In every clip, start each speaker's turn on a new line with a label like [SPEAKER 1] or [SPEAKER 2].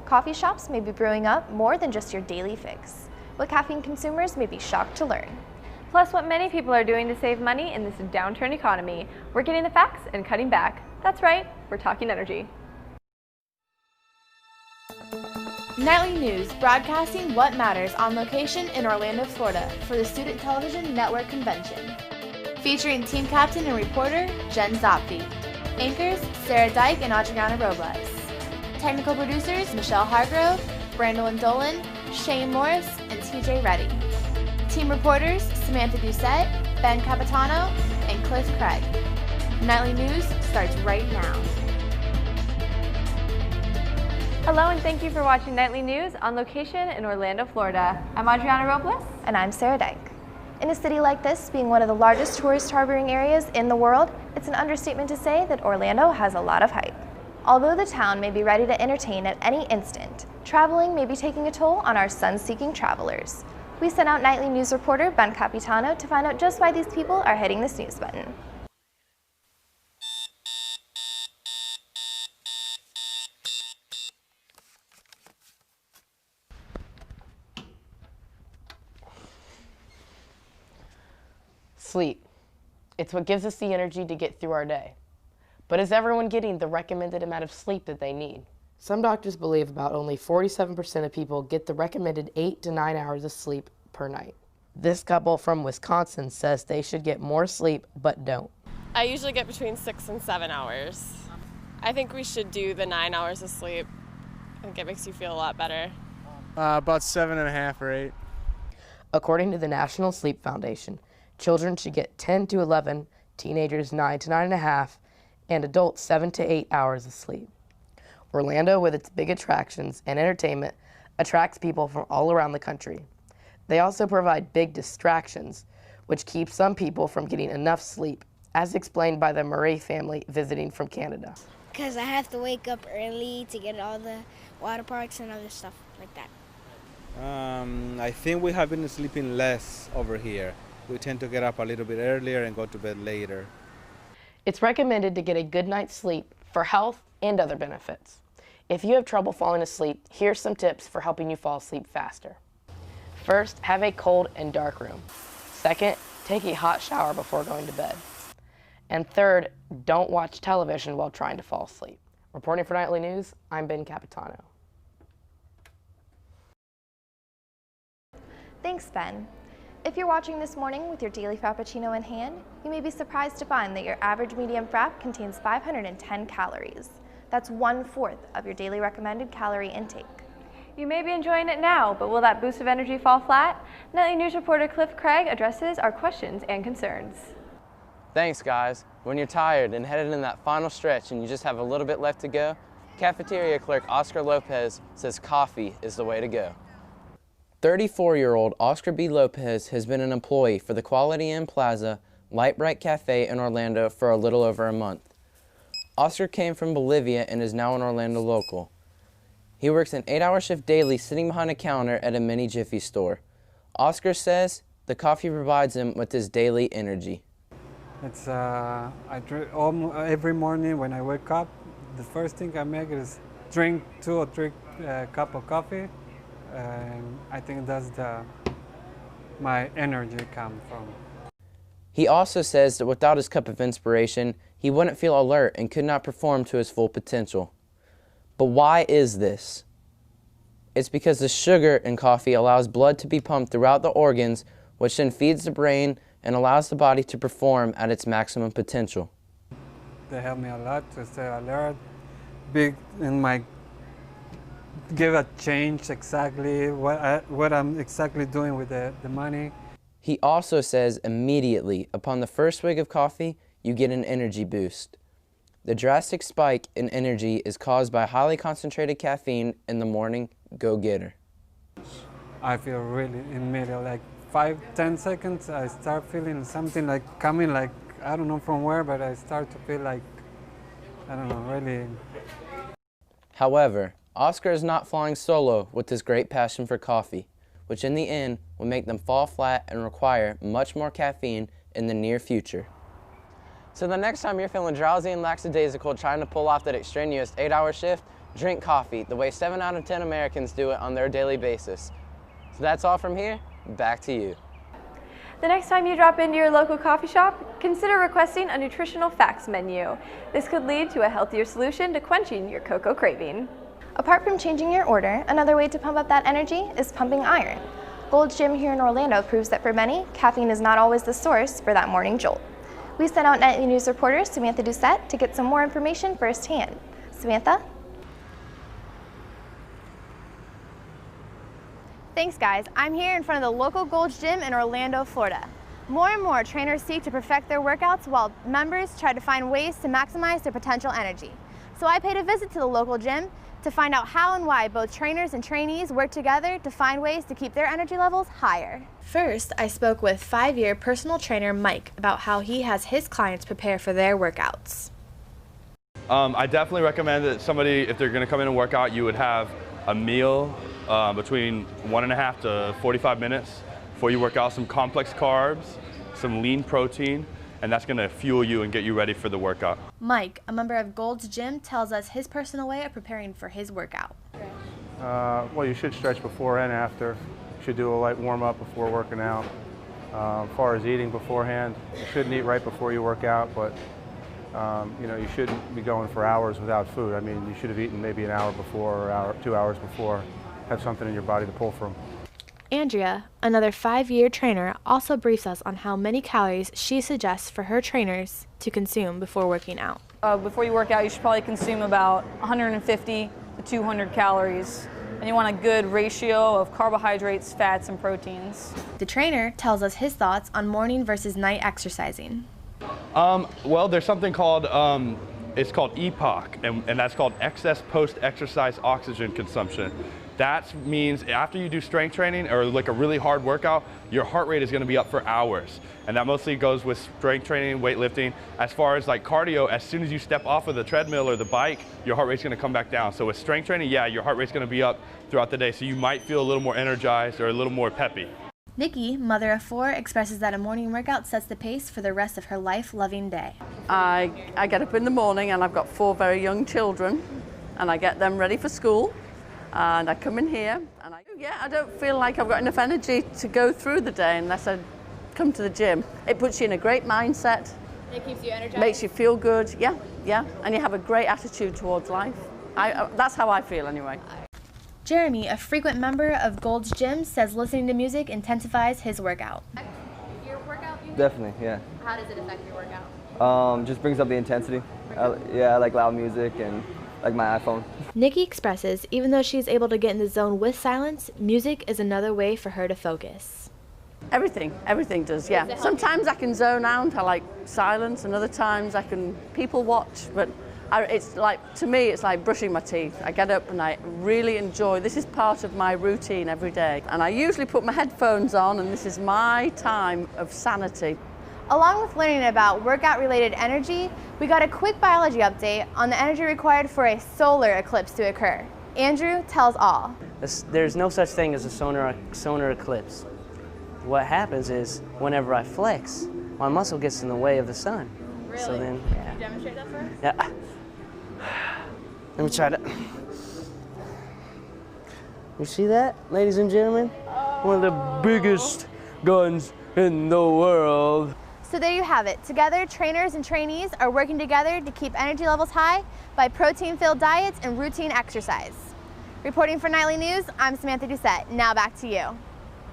[SPEAKER 1] Coffee shops may be brewing up more than just your daily fix. What caffeine consumers may be shocked to learn.
[SPEAKER 2] Plus, what many people are doing to save money in this downturn economy. We're getting the facts and cutting back. That's right, we're talking energy.
[SPEAKER 3] Nightly News, broadcasting what matters on location in Orlando, Florida for the Student Television Network Convention. Featuring team captain and reporter Jen Zopfi. Anchors Sarah Dyke and Adriana Robles. Technical producers Michelle Hargrove, Brandon Dolan, Shane Morris, and TJ Reddy. Team reporters Samantha Doucette, Ben Capitano, and Cliff Craig. Nightly News starts right now.
[SPEAKER 2] Hello and thank you for watching Nightly News on location in Orlando, Florida. I'm Adriana Robles.
[SPEAKER 1] And I'm Sarah Dyke. In a city like this, being one of the largest tourist harboring areas in the world, it's an understatement to say that Orlando has a lot of hype. Although the town may be ready to entertain at any instant, traveling may be taking a toll on our sun-seeking travelers. We sent out Nightly News reporter Ben Capitano to find out just why these people are hitting the snooze button.
[SPEAKER 4] Sleep. It's what gives us the energy to get through our day. But is everyone getting the recommended amount of sleep that they need? Some doctors believe about only 47% of people get the recommended 8 to 9 hours of sleep per night. This couple from Wisconsin says they should get more sleep, but don't.
[SPEAKER 5] I usually get between 6 and 7 hours. I think we should do the 9 hours of sleep. I think it makes you feel a lot better.
[SPEAKER 6] About 7.5 or 8.
[SPEAKER 4] According to the National Sleep Foundation, children should get 10 to 11, teenagers 9 to 9.5, and adults 7 to 8 hours of sleep. Orlando, with its big attractions and entertainment, attracts people from all around the country. They also provide big distractions, which keep some people from getting enough sleep, as explained by the Murray family visiting from Canada.
[SPEAKER 7] Because I have to wake up early to get all the water parks and other stuff like that.
[SPEAKER 6] I think we have been sleeping less over here. We tend to get up a little bit earlier and go to bed later.
[SPEAKER 4] It's recommended to get a good night's sleep for health and other benefits. If you have trouble falling asleep, here's some tips for helping you fall asleep faster. First, have a cold and dark room. Second, take a hot shower before going to bed. And third, don't watch television while trying to fall asleep. Reporting for Nightly News, I'm Ben Capitano.
[SPEAKER 1] Thanks, Ben. If you're watching this morning with your daily Frappuccino in hand, you may be surprised to find that your average medium Frap contains 510 calories. That's 1/4 of your daily recommended calorie intake.
[SPEAKER 2] You may be enjoying it now, but will that boost of energy fall flat? Nightly News reporter Cliff Craig addresses our questions and concerns.
[SPEAKER 8] Thanks, guys. When you're tired and headed in that final stretch and you just have a little bit left to go, cafeteria clerk Oscar Lopez says coffee is the way to go. 34-year-old Oscar B. Lopez has been an employee for the Quality Inn Plaza Light Bright Cafe in Orlando for a little over a month. Oscar came from Bolivia and is now an Orlando local. He works an 8-hour shift daily sitting behind a counter at a mini Jiffy store. Oscar says the coffee provides him with his daily energy.
[SPEAKER 9] It's I drink every morning when I wake up. The first thing I make is drink 2 or 3 cup of coffee, and I think that's my energy comes from.
[SPEAKER 8] He also says that without his cup of inspiration, he wouldn't feel alert and could not perform to his full potential. But why is this? It's because the sugar in coffee allows blood to be pumped throughout the organs, which then feeds the brain and allows the body to perform at its maximum potential.
[SPEAKER 9] They help me a lot to stay alert, give a change exactly what I'm exactly doing with the money.
[SPEAKER 8] He also says immediately upon the first swig of coffee, you get an energy boost. The drastic spike in energy is caused by highly concentrated caffeine in the morning go-getter.
[SPEAKER 9] I feel really immediate, like 5-10 seconds, I start feeling something like coming, like I don't know from where, but I start to feel like, I don't know, really.
[SPEAKER 8] However, Oscar is not flying solo with his great passion for coffee, which in the end will make them fall flat and require much more caffeine in the near future. So the next time you're feeling drowsy and lackadaisical trying to pull off that extraneous 8-hour shift, drink coffee the way 7 out of 10 Americans do it on their daily basis. So that's all from here. Back to you.
[SPEAKER 2] The next time you drop into your local coffee shop, consider requesting a nutritional facts menu. This could lead to a healthier solution to quenching your cocoa craving.
[SPEAKER 1] Apart from changing your order, another way to pump up that energy is pumping iron. Gold's Gym here in Orlando proves that for many, caffeine is not always the source for that morning jolt. We sent out Nightly News reporter Samantha Doucette to get some more information firsthand. Samantha?
[SPEAKER 3] Thanks, guys. I'm here in front of the local Gold's Gym in Orlando, Florida. More and more trainers seek to perfect their workouts while members try to find ways to maximize their potential energy. So I paid a visit to the local gym to find out how and why both trainers and trainees work together to find ways to keep their energy levels higher. First, I spoke with 5-year personal trainer Mike about how he has his clients prepare for their workouts.
[SPEAKER 10] I definitely recommend that somebody, if they're going to come in and work out, you would have a meal between 1.5 to 45 minutes before you work out, some complex carbs, some lean protein, and that's going to fuel you and get you ready for the workout.
[SPEAKER 3] Mike, a member of Gold's Gym, tells us his personal way of preparing for his workout.
[SPEAKER 11] Well, you should stretch before and after. You should do a light warm-up before working out. As far as eating beforehand, you shouldn't eat right before you work out, but you know, you shouldn't be going for hours without food. I mean, you should have eaten maybe an hour before or 2 hours before, have something in your body to pull from.
[SPEAKER 3] Andrea, another 5-year trainer, also briefs us on how many calories she suggests for her trainers to consume before working out.
[SPEAKER 12] Before you work out, you should probably consume about 150 to 200 calories. And you want a good ratio of carbohydrates, fats, and proteins.
[SPEAKER 3] The trainer tells us his thoughts on morning versus night exercising.
[SPEAKER 10] Well, there's something called, it's called EPOC, and that's called excess post-exercise oxygen consumption. That means after you do strength training or like a really hard workout, your heart rate is going to be up for hours. And that mostly goes with strength training, weightlifting. As far as like cardio, as soon as you step off of the treadmill or the bike, your heart rate's going to come back down. So with strength training, yeah, your heart rate's going to be up throughout the day. So you might feel a little more energized or a little more peppy.
[SPEAKER 3] Nikki, mother of 4, expresses that a morning workout sets the pace for the rest of her life-loving day.
[SPEAKER 13] I get up in the morning and I've got 4 very young children and I get them ready for school. And I come in here and I don't feel like I've got enough energy to go through the day unless I come to the gym. It puts you in a great mindset.
[SPEAKER 3] It keeps you energized.
[SPEAKER 13] Makes you feel good, yeah. And you have a great attitude towards life. That's how I feel anyway.
[SPEAKER 3] Jeremy, a frequent member of Gold's Gym, says listening to music intensifies his workout.
[SPEAKER 14] Your workout music?
[SPEAKER 15] Definitely, yeah.
[SPEAKER 14] How does it affect your workout?
[SPEAKER 15] Just brings up the intensity. I like loud music and like my iPhone.
[SPEAKER 3] Nikki expresses, even though she's able to get in the zone with silence, music is another way for her to focus.
[SPEAKER 13] Everything does, yeah. Sometimes I can zone out, I like silence, and other times I can people watch, but it's like, to me, it's like brushing my teeth. I get up and I really enjoy, this is part of my routine every day. And I usually put my headphones on and this is my time of sanity.
[SPEAKER 3] Along with learning about workout-related energy, we got a quick biology update on the energy required for a solar eclipse to occur. Andrew tells all.
[SPEAKER 16] There's no such thing as a solar eclipse. What happens is, whenever I flex, my muscle gets in the way of the sun.
[SPEAKER 3] Really?
[SPEAKER 16] So then,
[SPEAKER 3] Can you demonstrate that for us?
[SPEAKER 16] Yeah. Let me try to. You see that, ladies and gentlemen? One of the biggest guns in the world.
[SPEAKER 3] So there you have it. Together, trainers and trainees are working together to keep energy levels high by protein-filled diets and routine exercise. Reporting for Nightly News, I'm Samantha Doucette. Now back to you.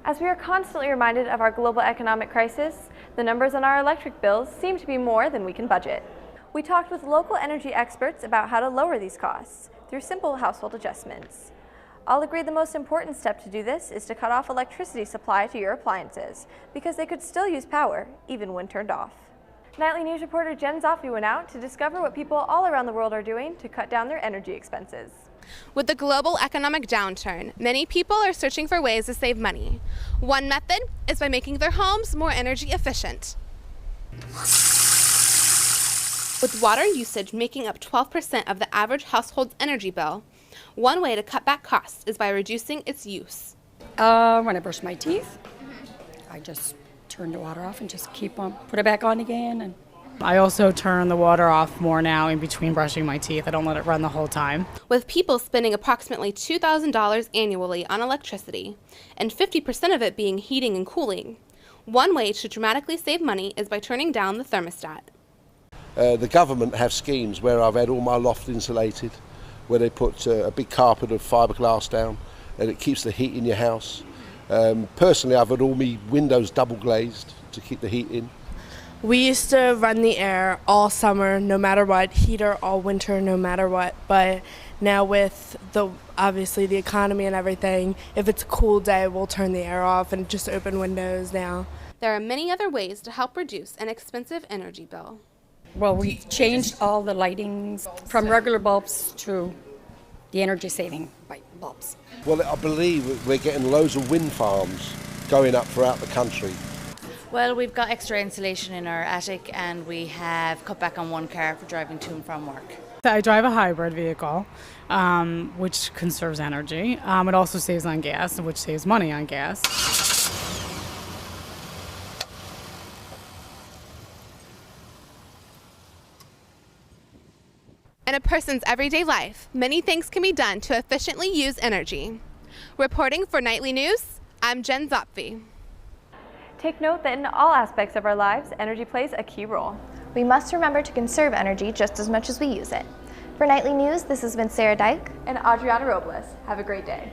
[SPEAKER 2] As we are constantly reminded of our global economic crisis, the numbers on our electric bills seem to be more than we can budget. We talked with local energy experts about how to lower these costs through simple household adjustments. All agree the most important step to do this is to cut off electricity supply to your appliances, because they could still use power, even when turned off. Nightly News reporter Jen Zoffi went out to discover what people all around the world are doing to cut down their energy expenses.
[SPEAKER 17] With the global economic downturn, many people are searching for ways to save money. One method is by making their homes more energy efficient. With water usage making up 12% of the average household's energy bill, one way to cut back costs is by reducing its use.
[SPEAKER 18] When I brush my teeth, I just turn the water off and just keep on, put it back on again. And I also turn the water off more now in between brushing my teeth. I don't let it run the whole time.
[SPEAKER 17] With people spending approximately $2,000 annually on electricity, and 50% of it being heating and cooling, one way to dramatically save money is by turning down the thermostat.
[SPEAKER 19] The government have schemes where I've had all my loft insulated, where they put a big carpet of fiberglass down and it keeps the heat in your house. Personally, I've had all my windows double glazed to keep the heat in.
[SPEAKER 20] We used to run the air all summer, no matter what, heater all winter, no matter what. But now with obviously the economy and everything, if it's a cool day, we'll turn the air off and just open windows now.
[SPEAKER 17] There are many other ways to help reduce an expensive energy bill.
[SPEAKER 18] Well, we've changed all the lightings from regular bulbs to the energy saving bulbs.
[SPEAKER 19] Well, I believe we're getting loads of wind farms going up throughout the country.
[SPEAKER 21] Well, we've got extra insulation in our attic and we have cut back on one car for driving to and from work.
[SPEAKER 18] I drive a hybrid vehicle, which conserves energy. It also saves on gas, which saves money on gas.
[SPEAKER 17] In a person's everyday life, many things can be done to efficiently use energy. Reporting for Nightly News, I'm Jen Zopfi.
[SPEAKER 2] Take note that in all aspects of our lives, energy plays a key role.
[SPEAKER 1] We must remember to conserve energy just as much as we use it. For Nightly News, this has been Sarah Dyke
[SPEAKER 2] and Adriana Robles. Have a great day.